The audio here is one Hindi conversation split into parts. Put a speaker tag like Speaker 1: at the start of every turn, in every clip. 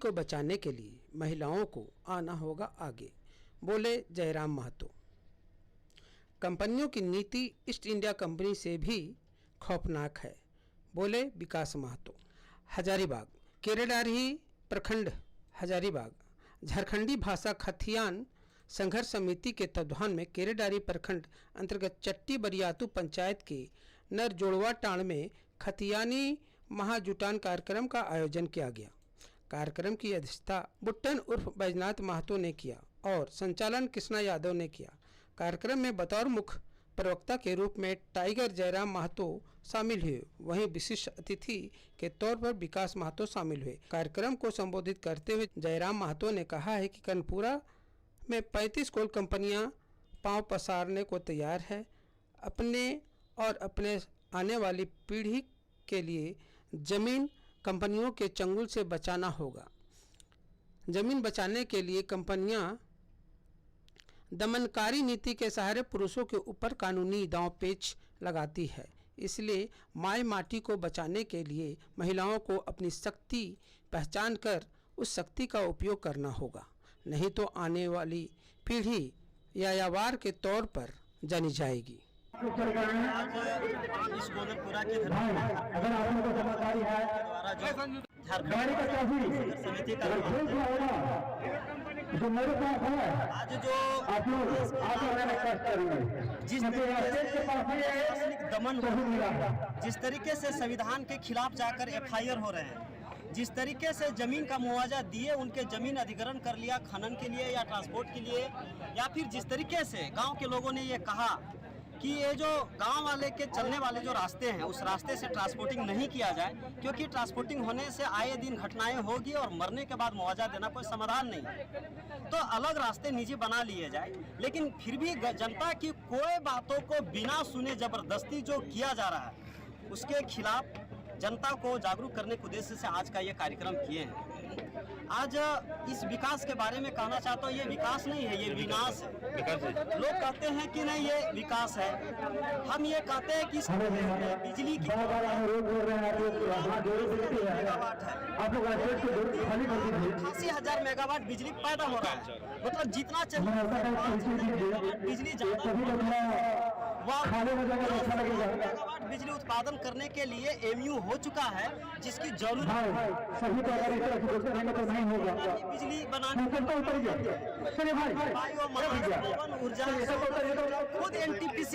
Speaker 1: को बचाने के लिए महिलाओं को आना होगा आगे, बोले जयराम महतो। कंपनियों की नीति ईस्ट इंडिया कंपनी से भी खौफनाक है, बोले विकास महतो। हजारीबाग केरेडारी प्रखंड हजारीबाग झारखंडी भाषा खथियान संघर्ष समिति के तत्वाधान में केरेडारी प्रखंड अंतर्गत चट्टी बरियातू पंचायत के नरजोड़वा टाण में खतियानी महाजुटान कार्यक्रम का आयोजन किया गया। कार्यक्रम की अध्यक्षता बुट्टन उर्फ बैजनाथ महतो ने किया और संचालन कृष्णा यादव ने किया। कार्यक्रम में बतौर मुख्य प्रवक्ता के रूप में टाइगर जयराम महतो शामिल हुए, वहीं विशिष्ट अतिथि के तौर पर विकास महतो शामिल हुए। कार्यक्रम को संबोधित करते हुए जयराम महतो ने कहा है कि कनपुरा में 35 कोल कंपनियां पांव पसारने को तैयार है। अपने और अपने आने वाली पीढ़ी के लिए जमीन कंपनियों के चंगुल से बचाना होगा। जमीन बचाने के लिए कंपनियां दमनकारी नीति के सहारे पुरुषों के ऊपर कानूनी दांव पेच लगाती है। इसलिए माई माटी को बचाने के लिए महिलाओं को अपनी शक्ति पहचान कर उस शक्ति का उपयोग करना होगा, नहीं तो आने वाली पीढ़ी यायावार के तौर पर जानी जाएगी।
Speaker 2: आज इस गोदरपुरा की धरती अगर आप लोगों को जानकारी है द्वारा जो झारखंड समिति का जो मेरे पास है, आज जो आप लोग जिस दमन हो, जिस तरीके से संविधान के खिलाफ जाकर FIR हो रहे हैं, जिस तरीके से जमीन का मुआवजा दिए उनके जमीन अधिग्रहण कर लिया खनन के लिए या ट्रांसपोर्ट के लिए, या फिर जिस तरीके से गांव के लोगों ने ये कहा कि ये जो गांव वाले के चलने वाले जो रास्ते हैं उस रास्ते से ट्रांसपोर्टिंग नहीं किया जाए, क्योंकि ट्रांसपोर्टिंग होने से आए दिन घटनाएं होगी और मरने के बाद मुआवजा देना कोई समाधान नहीं है। तो अलग रास्ते निजी बना लिए जाए, लेकिन फिर भी जनता की कोई बातों को बिना सुने जबरदस्ती जो किया जा रहा है उसके खिलाफ जनता को जागरूक करने के उद्देश्य से आज का ये कार्यक्रम किए हैं। आज इस विकास के बारे में कहना चाहता हूँ, ये विकास नहीं है, ये विनाश है। लोग कहते हैं कि नहीं ये विकास है, हम ये कहते हैं कि बिजली की 88,000 मेगावाट बिजली पैदा हो रहा है, मतलब जितना बिजली मेगावाट बिजली उत्पादन करने के लिए MU हो चुका है, जिसकी जरूरत बिजली बनाने ऊर्जा खुद NTPC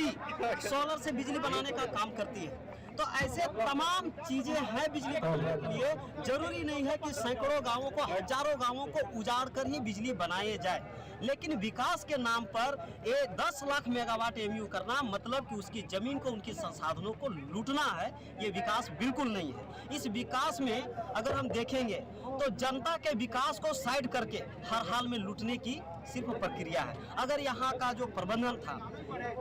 Speaker 2: सोलर से बिजली बनाने का काम करती है। तो ऐसे तमाम चीजें हैं बिजली बनाने के लिए। जरूरी नहीं है कि सैकड़ों गांवों को, हजारों गांवों को उजाड़ कर ही बिजली बनाए जाए, लेकिन विकास के नाम पर ये 10 लाख मेगावाट MU करना मतलब कि उसकी जमीन को, उनकी संसाधनों को लूटना है, ये विकास बिल्कुल नहीं है। इस विकास में अगर हम देखेंगे तो जनता के विकास को साइड करके हर हाल में लूटने की सिर्फ प्रक्रिया है। अगर यहाँ का जो प्रबंधन था,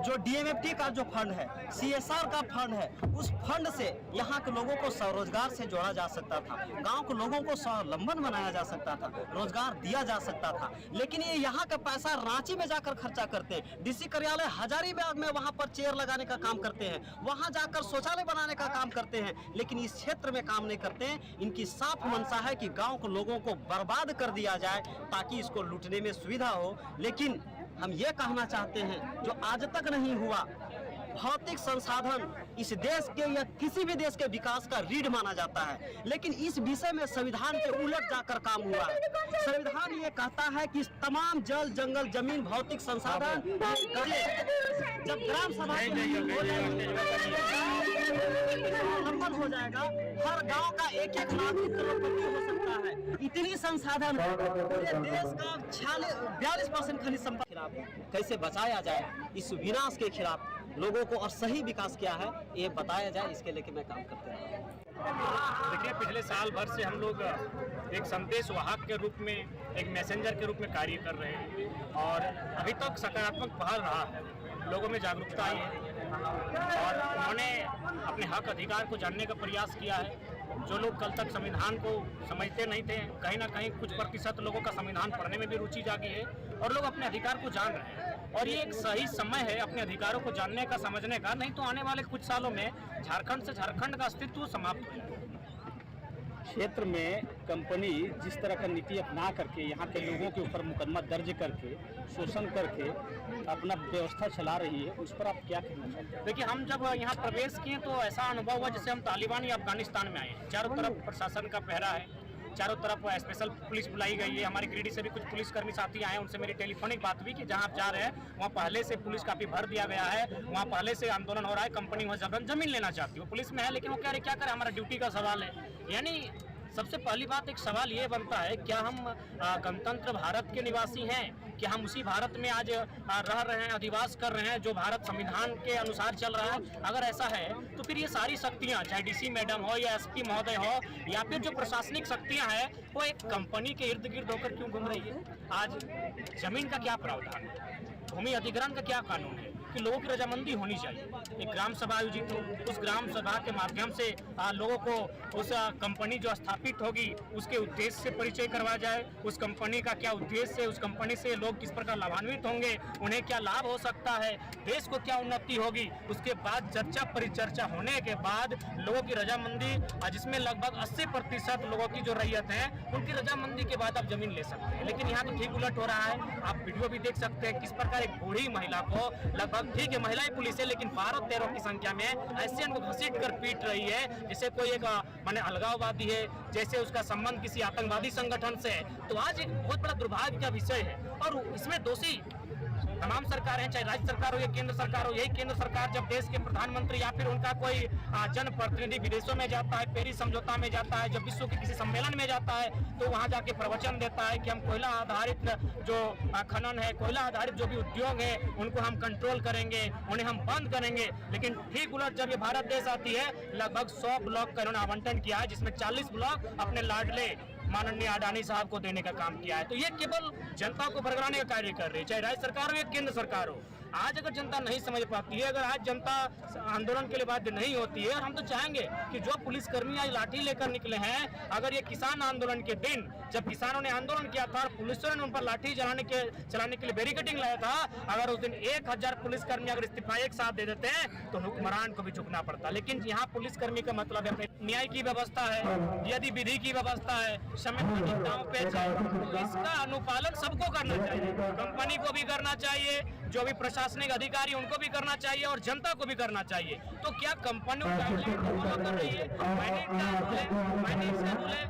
Speaker 2: जो DMFT का जो फंड है, CSR का फंड है, उस फंड से यहाँ के लोगों को स्वरोजगार से जोड़ा जा सकता था, गांव के लोगों को स्वावलंबन बनाया जा सकता था, रोजगार दिया जा सकता था। लेकिन ये यहाँ का पैसा रांची में जाकर खर्चा करते हैं, DC कार्यालय हजारीबाग में वहाँ पर चेयर लगाने का काम करते हैं, वहाँ जाकर शौचालय बनाने का काम करते हैं, लेकिन इस क्षेत्र में काम नहीं करते हैं। इनकी साफ मंशा है कि गाँव के लोगों को बर्बाद कर दिया जाए ताकि इसको लूटने में सुविधा हो। लेकिन हम ये कहना चाहते हैं, जो आज तक नहीं हुआ, भौतिक संसाधन इस देश के या किसी भी देश के विकास का रीढ़ माना जाता है, लेकिन इस विषय में संविधान के उलट जाकर काम हुआ है। संविधान ये कहता है कि तमाम जल, जंगल, जमीन, भौतिक संसाधन जब ग्राम सभा अवलंबन हो जाएगा, हर गांव का 1-1 नागरिक करोड़पति हो सकता है। इतनी संसाधन पूरे देश का 42% खनिज संपदा खिलाफ कैसे बचाया जाए, इस विनाश के खिलाफ लोगों को और सही विकास क्या है ये बताया जाए, इसके लेके मैं काम करते रहा।
Speaker 3: देखिए, पिछले साल भर से हम लोग एक संदेश वाहक के रूप में, एक मैसेंजर के रूप में कार्य कर रहे हैं और अभी तक सकारात्मक पहल रहा है। लोगों में जागरूकता आई है और उन्होंने अपने हक अधिकार को जानने का प्रयास किया है। जो लोग कल तक संविधान को समझते नहीं थे, कहीं ना कहीं कुछ प्रतिशत लोगों का संविधान पढ़ने में भी रुचि जागी है और लोग अपने अधिकार को जान रहे हैं। और ये एक सही समय है अपने अधिकारों को जानने का, समझने का, नहीं तो आने वाले कुछ सालों में झारखंड से झारखंड का अस्तित्व समाप्त हो जाएगा।
Speaker 4: क्षेत्र में कंपनी जिस तरह का नीति अपना करके यहाँ के लोगों के ऊपर मुकदमा दर्ज करके शोषण करके अपना व्यवस्था चला रही है, उस पर आप क्या कहना चाहते हैं?
Speaker 3: देखिए, हम जब यहाँ प्रवेश किए तो ऐसा अनुभव हुआ जैसे हम तालिबान या अफगानिस्तान में आए हैं। चारों तरफ प्रशासन का पहरा है, चारों तरफ स्पेशल पुलिस बुलाई गई है। हमारे गिरिडीह से भी कुछ पुलिसकर्मी साथी आए हैं, उनसे मेरी टेलीफोनिक बात हुई कि जहां आप जा रहे हैं वहां पहले से पुलिस काफी भर दिया गया है, वहां पहले से आंदोलन हो रहा है, कंपनी वहां जबरन जमीन लेना चाहती है, वो पुलिस में है, लेकिन वो कह रहे क्या करें, हमारा ड्यूटी का सवाल है। यानी सबसे पहली बात एक सवाल ये बनता है, क्या हम गणतंत्र भारत के निवासी हैं? क्या हम उसी भारत में आज रह रहे हैं, अधिवास कर रहे हैं जो भारत संविधान के अनुसार चल रहा है? अगर ऐसा है तो फिर ये सारी शक्तियां, चाहे डीसी मैडम हो या एसपी महोदय हो या फिर जो प्रशासनिक शक्तियां हैं, वो एक कंपनी के इर्द गिर्द होकर क्यों घूम रही है? आज जमीन का क्या प्रावधान है, भूमि अधिग्रहण का क्या कानून है कि लोगों की रजामंदी होनी चाहिए? एक ग्राम सभा आयोजित हो, उस ग्राम सभा के माध्यम से लोगों को उस कंपनी जो स्थापित होगी उसके उद्देश्य से परिचय करवाया जाए, उस कंपनी का क्या उद्देश्य है, उस कंपनी से लोग किस प्रकार लाभान्वित होंगे, उन्हें क्या लाभ हो सकता है, देश को क्या उन्नति होगी। उसके बाद चर्चा परिचर्चा होने के बाद लोगों की रजामंदी, जिसमें लगभग 80% लोगों की जो रैयत है उनकी रजामंदी के बाद आप जमीन ले सकते हैं। लेकिन यहाँ तो ठीक उलट हो रहा है। आप वीडियो भी देख सकते हैं किस प्रकार एक बूढ़ी महिला को, लगभग ठीक है महिलाएं पुलिस है लेकिन 12-13 की संख्या में ऐसे उनको घसीट कर पीट रही है जैसे कोई एक माने अलगाववादी है, जैसे उसका संबंध किसी आतंकवादी संगठन से है। तो आज एक बहुत बड़ा दुर्भाग्य का विषय है और इसमें दोषी तमाम सरकार हैं, चाहे राज्य सरकार हो या केंद्र सरकार हो। यही केंद्र सरकार जब देश के प्रधानमंत्री या फिर उनका कोई जनप्रतिनिधि विदेशों में जाता है, पेरिस समझौता में जाता है, जब विश्व के किसी सम्मेलन में जाता है तो वहां जाके प्रवचन देता है कि हम कोयला आधारित जो खनन है, कोयला आधारित जो भी उद्योग है उनको हम कंट्रोल करेंगे, उन्हें हम बंद करेंगे। लेकिन ठीक उलट जब ये भारत देश आती है, लगभग 100 ब्लॉक का इन्होंने आवंटन किया है, जिसमें 40 ब्लॉक अपने लाडले माननीय अडानी साहब को देने का काम किया है। तो ये केवल जनता को भरगलाने का कार्य कर रही है, चाहे राज्य सरकार हो या केंद्र सरकार हो। आज अगर जनता नहीं समझ पाती है, अगर आज जनता आंदोलन के लिए बाध्य नहीं होती है, और हम तो चाहेंगे कि जो पुलिसकर्मी आज लाठी लेकर निकले हैं, अगर ये किसान आंदोलन के दिन जब किसानों ने आंदोलन किया था और पुलिसों ने उन पर लाठी चलाने के लिए बैरिकेडिंग लाया था, अगर उस दिन 1000 पुलिसकर्मी अगर इस्तीफा एक साथ दे देते हैं तो हुक्मरान को भी झुकना पड़ता। लेकिन यहाँ पुलिसकर्मी का मतलब है न्याय की व्यवस्था है, यदि विधि की व्यवस्था है, समय पे तो इसका अनुपालन सबको करना चाहिए, कंपनी को भी करना चाहिए, जो भी प्रशासनिक अधिकारी उनको भी करना चाहिए और जनता को भी करना चाहिए। तो क्या कंपनियों कर रही है?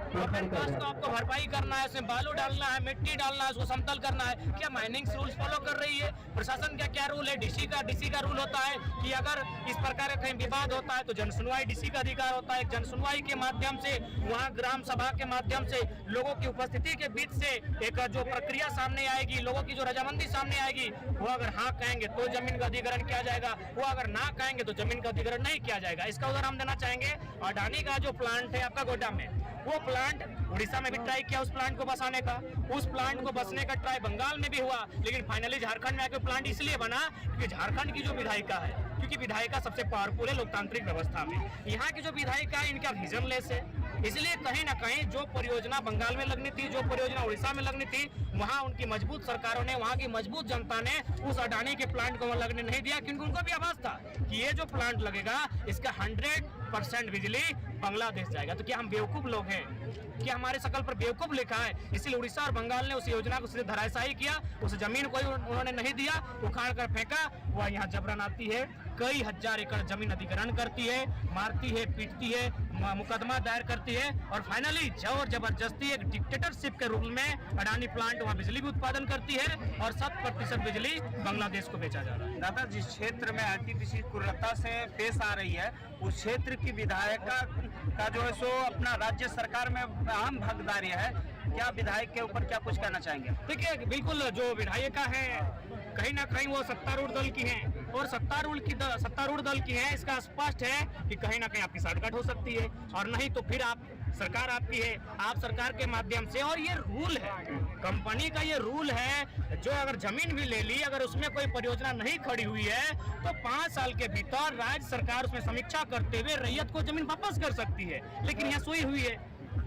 Speaker 3: को आपको भरपाई करना है, उसमें बालू डालना है, मिट्टी डालना है, उसको समतल करना है, क्या माइनिंग रूल्स फॉलो कर रही है? प्रशासन का क्या रूल है? डीसी का रूल होता है कि अगर इस प्रकार का कहीं विवाद होता है तो जनसुनवाई डीसी का अधिकार होता है। जनसुनवाई के माध्यम से, वहाँ ग्राम सभा के माध्यम से लोगों की उपस्थिति के बीच से एक जो प्रक्रिया सामने आएगी, लोगों की जो रजामंदी सामने आएगी, वो अगर हाँ कहेंगे तो जमीन का अधिग्रहण किया जाएगा, वो अगर ना कहेंगे तो जमीन का अधिग्रहण नहीं किया जाएगा। इसका उदाहरण हम देना चाहेंगे, अडानी का जो प्लांट है आपका गोड्डा में, वो प्लांट उड़ीसा में भी ट्राई किया उस प्लांट को बसाने का, उस प्लांट को बसने का ट्राई बंगाल में भी हुआ, लेकिन फाइनली झारखंड में आकर प्लांट इसलिए बना क्योंकि झारखंड की जो विधायिका है, क्योंकि विधायिका सबसे पावरफुल है लोकतांत्रिक व्यवस्था में, यहाँ की जो विधायिका है इनका विजनलेस है, इसलिए कहीं ना कहीं जो परियोजना बंगाल में लगनी थी, जो परियोजना उड़ीसा में लगनी थी, वहाँ उनकी मजबूत सरकारों ने, वहाँ की मजबूत जनता ने उस अडानी के प्लांट को वहाँ लगने नहीं दिया, क्योंकि उनको भी आभास था कि ये जो प्लांट लगेगा इसका 100% बिजली बांग्लादेश जाएगा। तो क्या हम बेवकूफ लोग हैं? क्या हमारे शकल पर बेवकूफ लिखा है? इसलिए उड़ीसा और बंगाल ने उस योजना को सीधे धराशायी किया, उस जमीन को उन्होंने नहीं दिया, उखाड़ कर फेंका, वह यहाँ जबरन आती है, कई हजार एकड़ जमीन अधिग्रहण करती है, मारती है, पीटती है, मुकदमा दायर करती है और फाइनली जोर जबरदस्ती एक डिक्टेटरशिप के रूप में अडानी प्लांट वहाँ बिजली भी उत्पादन करती है और 100% बिजली बांग्लादेश को बेचा जा रहा है।
Speaker 4: दादा, जिस क्षेत्र में एनटीपीसी क्रूरता से पेश आ रही है, उस क्षेत्र की विधायिका का जो है सो अपना राज्य सरकार में अहम भागीदारी है, क्या विधायक के ऊपर क्या कुछ कहना चाहेंगे?
Speaker 3: देखिए, बिल्कुल जो विधायिका है कहीं ना कहीं वो सत्तारूढ़ दल की हैं और सत्तारूढ़ दल की है, इसका स्पष्ट है कि कहीं ना कहीं आपकी शॉर्टकट हो सकती है और नहीं तो फिर आप सरकार आपकी है, आप सरकार के माध्यम से, और ये रूल है कंपनी का, ये रूल है जो अगर जमीन भी ले ली, अगर उसमें कोई परियोजना नहीं खड़ी हुई है तो 5 साल के भीतर राज्य सरकार उसमें समीक्षा करते हुए रैयत को जमीन वापस कर सकती है, लेकिन यहाँ सोई हुई है।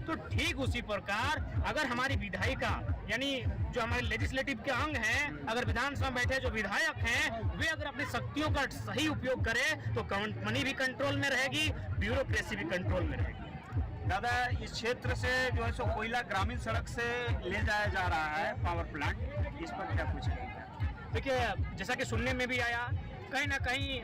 Speaker 3: तो ठीक उसी प्रकार अगर हमारी विधायिका यानी जो हमारे लेजिस्लेटिव के अंग हैं, अगर विधानसभा में बैठे जो विधायक हैं, वे अगर अपनी शक्तियों का सही उपयोग करें तो कंपनी भी कंट्रोल में रहेगी, ब्यूरोक्रेसी भी कंट्रोल में रहेगी।
Speaker 4: दादा, इस क्षेत्र से जो है सो कोयला ग्रामीण सड़क से ले जाया जा रहा है पावर प्लांट, इस पर क्या कुछ कहेंगे?
Speaker 3: देखिए, जैसा कि सुनने में भी आया, कहीं ना कहीं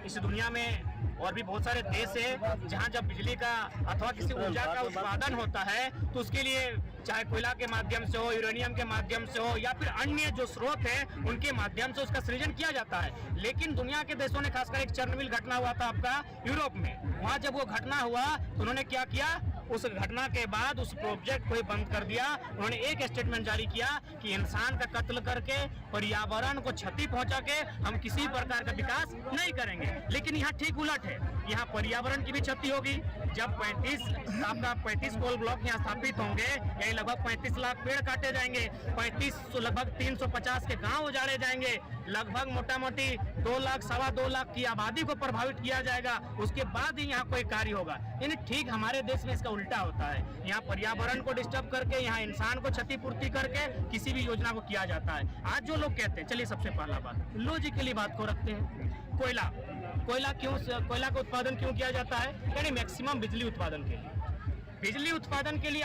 Speaker 3: इस दुनिया में और भी बहुत सारे देश है जहां जब बिजली का अथवा किसी ऊर्जा का उत्पादन होता है तो उसके लिए चाहे कोयला के माध्यम से हो, यूरेनियम के माध्यम से हो या फिर अन्य जो स्रोत हैं उनके माध्यम से उसका सृजन किया जाता है। लेकिन दुनिया के देशों ने, खासकर एक चेरनोबिल घटना हुआ था आपका यूरोप में, वहाँ जब वो घटना हुआ तो उन्होंने क्या किया, उस घटना के बाद उस प्रोजेक्ट को ही बंद कर दिया। उन्होंने एक स्टेटमेंट जारी किया कि इंसान का कत्ल करके, पर्यावरण को क्षति पहुंचा के हम किसी प्रकार का विकास नहीं करेंगे। लेकिन यहाँ ठीक उलट है, यहाँ पर्यावरण की भी क्षति होगी। जब 35 कोल ब्लॉक यहाँ स्थापित होंगे, यही लगभग 35 लाख पेड़ काटे जाएंगे, लगभग 350 के गांव उजाड़े जाएंगे, लगभग मोटा मोटी 2 लाख, 2.25 लाख की आबादी को प्रभावित किया जाएगा। उसके बाद ही यहाँ कोई कार्य होगा। यानी ठीक हमारे देश में इसका उल्टा होता है, यहाँ पर्यावरण को डिस्टर्ब करके, यहाँ इंसान को क्षतिपूर्ति करके किसी भी योजना को किया जाता है। आज जो लोग कहते हैं, चलिए सबसे पहला बात लॉजिकली बात को रखते हैं, कोयला का उत्पादन क्यों किया जाता है? यानी मैक्सिमम बिजली उत्पादन के लिए। बिजली उत्पादन के लिए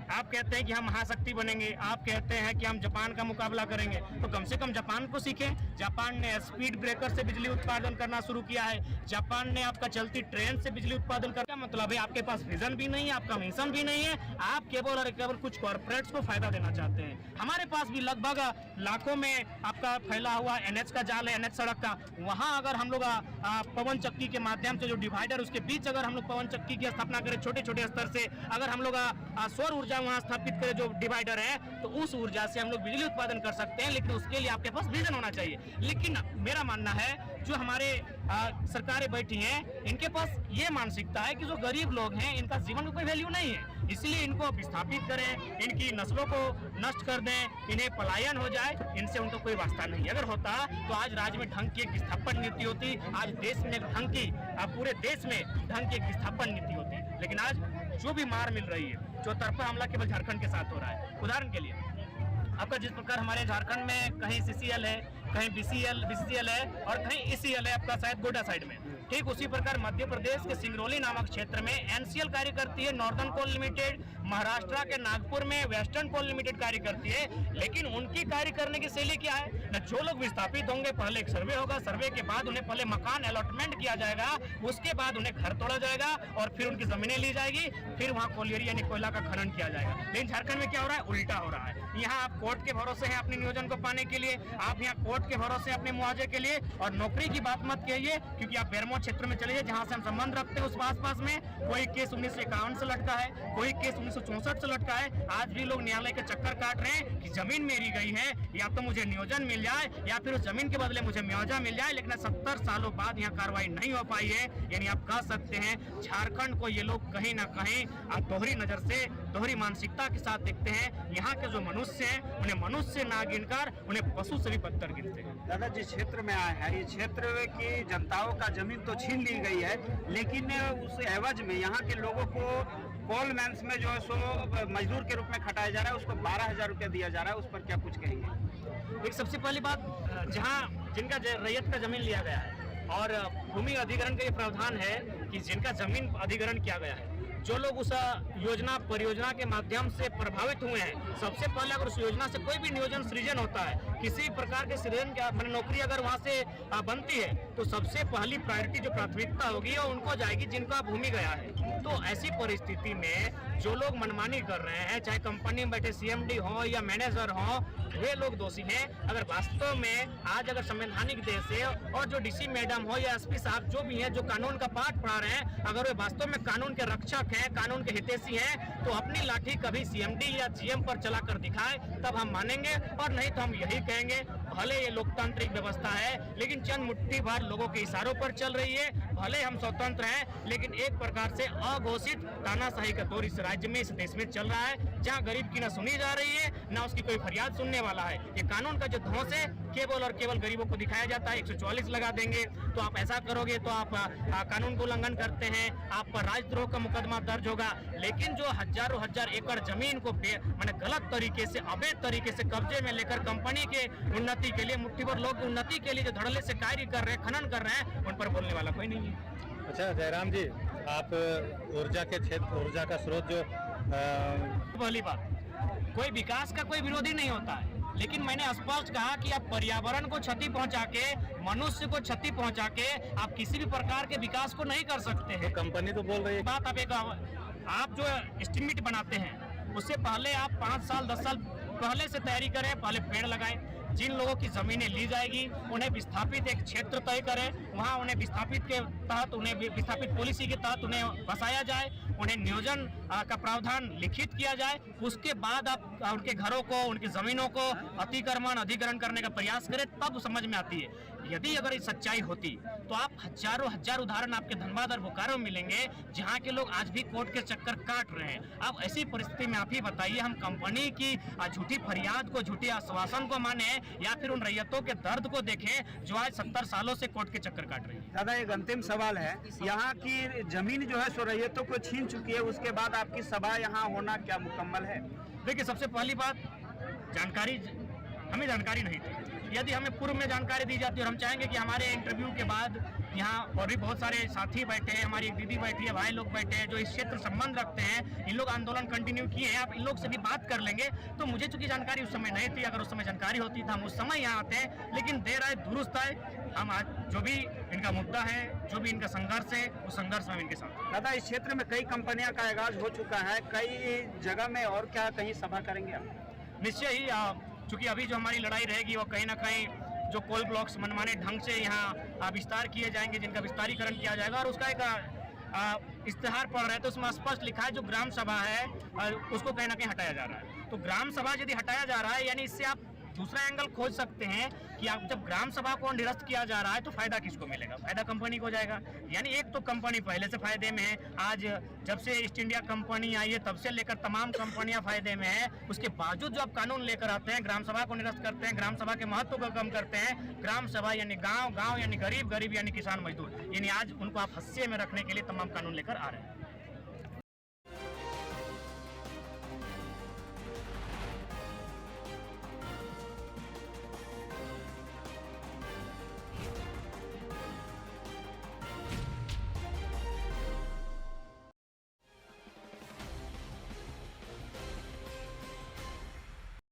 Speaker 3: आप कहते हैं कि हम महाशक्ति बनेंगे, आप कहते हैं कि हम जापान का मुकाबला करेंगे, तो कम से कम जापान को सीखें। जापान ने स्पीड ब्रेकर से बिजली उत्पादन करना शुरू किया है, जापान ने आपका चलती ट्रेन से बिजली उत्पादन करना। मतलब है आपके पास विजन भी नहीं है, आपका मिशन भी नहीं है, आप केवल और केवल कुछ कॉर्पोरेट्स को फायदा देना चाहते हैं। हमारे पास भी लगभग लाखों में आपका फैला हुआ NH का जाल है, NH सड़क का, वहाँ अगर हम लोग पवन चक्की के माध्यम से जो डिवाइडर, उसके बीच अगर हम लोग पवन चक्की की स्थापना करें छोटे छोटे स्तर से, अगर हम लोग सौर ऊर्जा वहां स्थापित करें जो डिवाइडर है, तो उस ऊर्जा से हम लोग बिजली उत्पादन कर सकते हैं। लेकिन उसके लिए आपके पास विजन होना चाहिए। लेकिन मेरा मानना है जो हमारे सरकारें बैठी हैं, इनके पास ये मानसिकता है कि जो गरीब लोग हैं इनका जीवन में कोई वैल्यू नहीं है, इसलिए इनको विस्थापित करें, इनकी नस्लों को नष्ट कर दें, इन्हें पलायन हो जाए, इनसे उनको कोई वास्ता नहीं। अगर होता तो आज राज्य में ढंग की एक विस्थापन नीति होती, आज देश में ढंग की, पूरे देश में ढंग की एक विस्थापन नीति होती। लेकिन आज जो भी मार मिल रही है, जो तरफा हमला केवल झारखंड के साथ हो रहा है। उदाहरण के लिए आपका जिस प्रकार हमारे झारखंड में कहीं CCL है, कहीं BCL है और कहीं ECL है आपका शायद गोड्डा साइड में, ठीक उसी प्रकार मध्य प्रदेश के सिंगरौली नामक क्षेत्र में NCL कार्य करती है, नॉर्दर्न कोल लिमिटेड। महाराष्ट्र के नागपुर में वेस्टर्न कोल लिमिटेड कार्य करती है। लेकिन उनकी कार्य करने की शैली क्या है? न जो लोग विस्थापित होंगे, पहले एक सर्वे होगा, सर्वे के बाद उन्हें पहले मकान अलॉटमेंट किया जाएगा, उसके बाद उन्हें घर तोड़ा जाएगा और फिर उनकी जमीनें ली जाएगी, फिर वहाँ कोलियरी यानी कोयला का खनन किया जाएगा। लेकिन झारखंड में क्या हो रहा है? उल्टा हो रहा है। यहाँ आप कोर्ट के भरोसे हैं अपने नियोजन को पाने के लिए, आप यहाँ कोर्ट के भरोसे अपने मुआवजे के लिए, और नौकरी की बात मत कहिए, क्योंकि आप बेरमो क्षेत्र में चलिए जहाँ से हम संबंध रखते हैं, उस आसपास में कोई केस 1951 से लटका है, कोई केस 1964 से लटका है। आज भी लोग न्यायालय के चक्कर काट रहे हैं कि जमीन मेरी गई है, या तो मुझे नियोजन मिल जाए या फिर उस जमीन के बदले मुझे मुआवजा मिल जाए। लेकिन 70 सालों बाद यहाँ कार्रवाई नहीं हो पाई है। यानी आप कह सकते हैं झारखंड को ये लोग कहीं ना कहीं दोहरी नजर से, दोहरी मानसिकता के साथ देखते हैं। यहाँ के जो मनुष्य हैं उन्हें मनुष्य ना गिनकर उन्हें पशु से भी बदतर गिनते हैं।
Speaker 4: दादा, जिस क्षेत्र में आए हैं, इस क्षेत्र की जनताओं का जमीन तो छीन ली गई है, लेकिन उस एवज में यहाँ के लोगों को कोल माइंस में जो है सो मजदूर के रूप में खटाया जा रहा है, उसको 12,000 रुपया दिया जा रहा है। उस पर क्या कुछ कहेंगे?
Speaker 3: एक सबसे पहली बात, जहाँ जिनका रैयत का जमीन लिया गया है और भूमि अधिग्रहण का ये प्रावधान है कि जिनका जमीन अधिग्रहण किया गया है, जो लोग उस योजना परियोजना के माध्यम से प्रभावित हुए हैं, सबसे पहले अगर उस योजना से कोई भी नियोजन सृजन होता है, किसी प्रकार के सृजन का मैंने नौकरी अगर वहाँ से बनती है, तो सबसे पहली प्रायोरिटी जो प्राथमिकता होगी वो उनको जाएगी जिनका भूमि गया है। तो ऐसी परिस्थिति में जो लोग मनमानी कर रहे हैं, चाहे कंपनी में बैठे CMD हो या मैनेजर हो, वे लोग दोषी हैं। अगर वास्तव में आज अगर संवैधानिक देश है और जो DC मैडम हो या SP साहब जो भी हैं, जो कानून का पाठ पढ़ा रहे हैं, अगर वे वास्तव में कानून के रक्षक हैं, कानून के हितैषी हैं, तो अपनी लाठी कभी CMD या GM पर चलाकर दिखाए, तब हम मानेंगे। और नहीं तो हम यही कहेंगे, भले ये लोकतांत्रिक व्यवस्था है, लेकिन चंद मुट्ठी भर लोगों के इशारों पर चल रही है। भले हम स्वतंत्र हैं, लेकिन एक प्रकार से अघोषित तानाशाही का दौर इस राज्य में, इस देश में चल रहा है, जहां गरीब की ना सुनी जा रही है, ना उसकी कोई फरियाद सुनने वाला है। ये कानून का जो धौंस है, केवल और केवल गरीबों को दिखाया जाता है। 144 लगा देंगे तो आप ऐसा करोगे तो आप कानून को उल्लंघन करते हैं, आप पर राजद्रोह का मुकदमा दर्ज होगा। लेकिन जो हजारों हजार एकड़ जमीन को मैंने गलत तरीके से, अवैध तरीके से कब्जे में लेकर कंपनी के उन्नति के लिए, मुट्ठी भर लोग उन्नति के लिए जो धड़ल्ले से कार्य कर रहे हैं, खनन कर रहे हैं, उन पर बोलने वाला कोई नहीं है।
Speaker 5: अच्छा जयराम जी, आप ऊर्जा के क्षेत्र, ऊर्जा का स्रोत जो
Speaker 3: पहली बात, कोई विकास का कोई विरोधी नहीं होता है, लेकिन मैंने स्पष्ट कहा कि आप पर्यावरण को क्षति पहुंचा के, मनुष्य को क्षति पहुंचा के आप किसी भी प्रकार के विकास को नहीं कर सकते हैं।
Speaker 5: कंपनी तो बोल रही है
Speaker 3: बात आप जो एस्टिमेट बनाते हैं उससे पहले आप 5 साल 10 साल पहले से तैयारी करें, पहले पेड़ लगाएं। जिन लोगों की जमीनें ली जाएगी उन्हें विस्थापित एक क्षेत्र तय करें, वहां उन्हें विस्थापित के तहत, उन्हें विस्थापित पॉलिसी के तहत उन्हें बसाया जाए, उन्हें नियोजन का प्रावधान लिखित किया जाए। उसके बाद आप उनके घरों को, उनकी जमीनों को अतिक्रमण अधिग्रहण करने का प्रयास करें, तब समझ में आती है। यदि अगर ये सच्चाई होती तो आप हजारों हजार उदाहरण आपके धनबाद और बोकारो में मिलेंगे जहां के लोग आज भी कोर्ट के चक्कर काट रहे हैं। अब ऐसी परिस्थिति में आप ही बताइए, हम कंपनी की झूठी फरियाद को, झूठी आश्वासन को माने या फिर उन रैयतों के दर्द को देखें जो आज 70 सालों से कोर्ट के चक्कर काट रही है।
Speaker 4: दादा, एक अंतिम सवाल है, यहाँ की जमीन जो है सो रैयतों को छीन चुकी है, उसके बाद आपकी सभा यहाँ होना क्या मुकम्मल है?
Speaker 3: देखिए, सबसे पहली बात, जानकारी, हमें जानकारी नहीं थी। यदि हमें पूर्व में जानकारी दी जाती और हम चाहेंगे कि हमारे इंटरव्यू के बाद यहाँ और भी बहुत सारे साथी बैठे हैं, हमारी एक दीदी बैठी है, भाई लोग बैठे हैं जो इस क्षेत्र संबंध रखते हैं, इन लोग आंदोलन कंटिन्यू किए हैं, आप इन लोग से भी बात कर लेंगे। तो मुझे चूंकि जानकारी उस समय नहीं थी, अगर उस समय जानकारी होती तो हम उस समय यहाँ आते हैं, लेकिन देर आए दुरुस्त आए। हम आज जो भी इनका मुद्दा है, जो भी इनका संघर्ष है, उस संघर्ष में इनके साथ।
Speaker 4: दादा, इस क्षेत्र में कई कंपनियां का आगाज हो चुका है, कई जगह में, और क्या कहीं सभा करेंगे आप?
Speaker 3: निश्चय ही, चूंकि अभी जो हमारी लड़ाई रहेगी वो कहीं ना कहीं जो कोल ब्लॉक्स मनमाने ढंग से यहाँ विस्तार किए जाएंगे, जिनका विस्तारीकरण किया जाएगा, और उसका एक इश्तेहार पढ़ रहे हैं तो उसमें स्पष्ट लिखा है जो ग्राम सभा है उसको कहीं ना कहीं हटाया जा रहा है। तो ग्राम सभा यदि हटाया जा रहा है, यानी इससे आप दूसरा एंगल खोज सकते हैं कि आप जब ग्राम सभा को निरस्त किया जा रहा है तो फायदा किसको मिलेगा? फायदा कंपनी को जाएगा। यानी एक तो कंपनी पहले से फायदे में है, आज जब से ईस्ट इंडिया कंपनी आई है तब से लेकर तमाम कंपनियां फायदे में है। उसके बावजूद जो आप कानून लेकर आते हैं, ग्राम सभा को निरस्त करते हैं, ग्राम सभा के महत्व को कम करते हैं। ग्राम सभा यानी गाँव, गाँव यानी गरीब, गरीब यानी किसान मजदूर, यानी आज उनको आप हस्से में रखने के लिए तमाम कानून लेकर आ रहे हैं।